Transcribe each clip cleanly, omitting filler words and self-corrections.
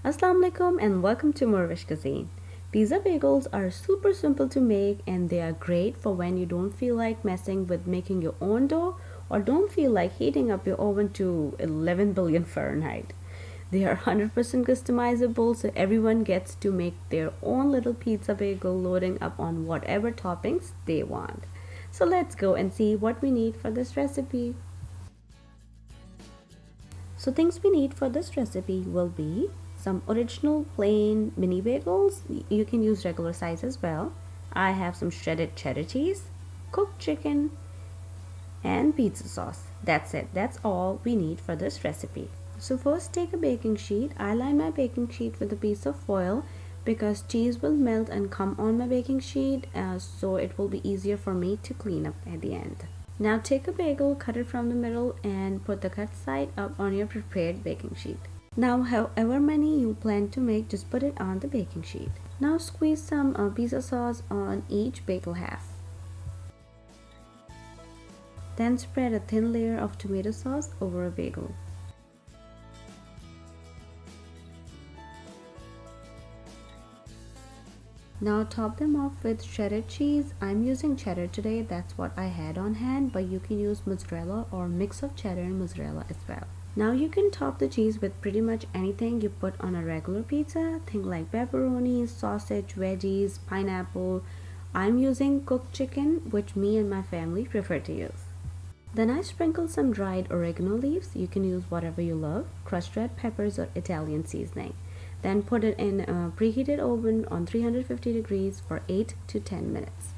Assalamu alaikum and welcome to morEwish cuisine. Pizza bagels are super simple to make and they are great for when you don't feel like messing with making your own dough or don't feel like heating up your oven to 11 billion Fahrenheit. They are 100% customizable so everyone gets to make their own little pizza bagel loading up on whatever toppings they want. So let's go and see what we need for this recipe. So things we need for this recipe will be some original plain mini bagels. You can use regular size as well. I have some shredded cheddar cheese, cooked chicken, and pizza sauce. That's it. That's all we need for this recipe. So first take a baking sheet. I line my baking sheet with a piece of foil because cheese will melt and come on my baking sheet, so it will be easier for me to clean up at the end. Now take a bagel, cut it from the middle and put the cut side up on your prepared baking sheet. Now however many you plan to make, just put it on the baking sheet. Now squeeze some pizza sauce on each bagel half. Then spread a thin layer of tomato sauce over a bagel. Now top them off with shredded cheese. I'm using cheddar today, that's what I had on hand, but you can use mozzarella or mix of cheddar and mozzarella as well. Now you can top the cheese with pretty much anything you put on a regular pizza. Things like pepperoni, sausage, veggies, pineapple. I'm using cooked chicken, which me and my family prefer to use. Then I sprinkle some dried oregano leaves. You can use whatever you love, crushed red peppers or Italian seasoning. Then put it in a preheated oven on 350 degrees for 8 to 10 minutes.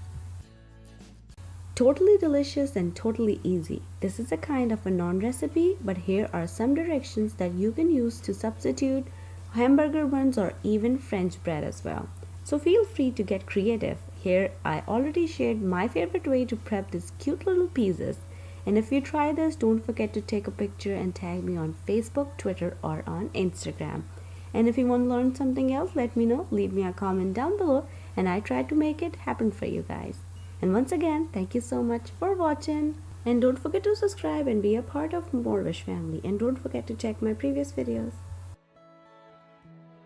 Totally delicious and totally easy. This is a kind of a non-recipe, but here are some directions that you can use to substitute hamburger buns or even French bread as well. So feel free to get creative. Here I already shared my favorite way to prep these cute little pizzas. And if you try this, don't forget to take a picture and tag me on Facebook, Twitter or on Instagram. And if you want to learn something else, let me know. Leave me a comment down below and I try to make it happen for you guys. And once again, thank you so much for watching. And don't forget to subscribe and be a part of morEwish family. And don't forget to check my previous videos.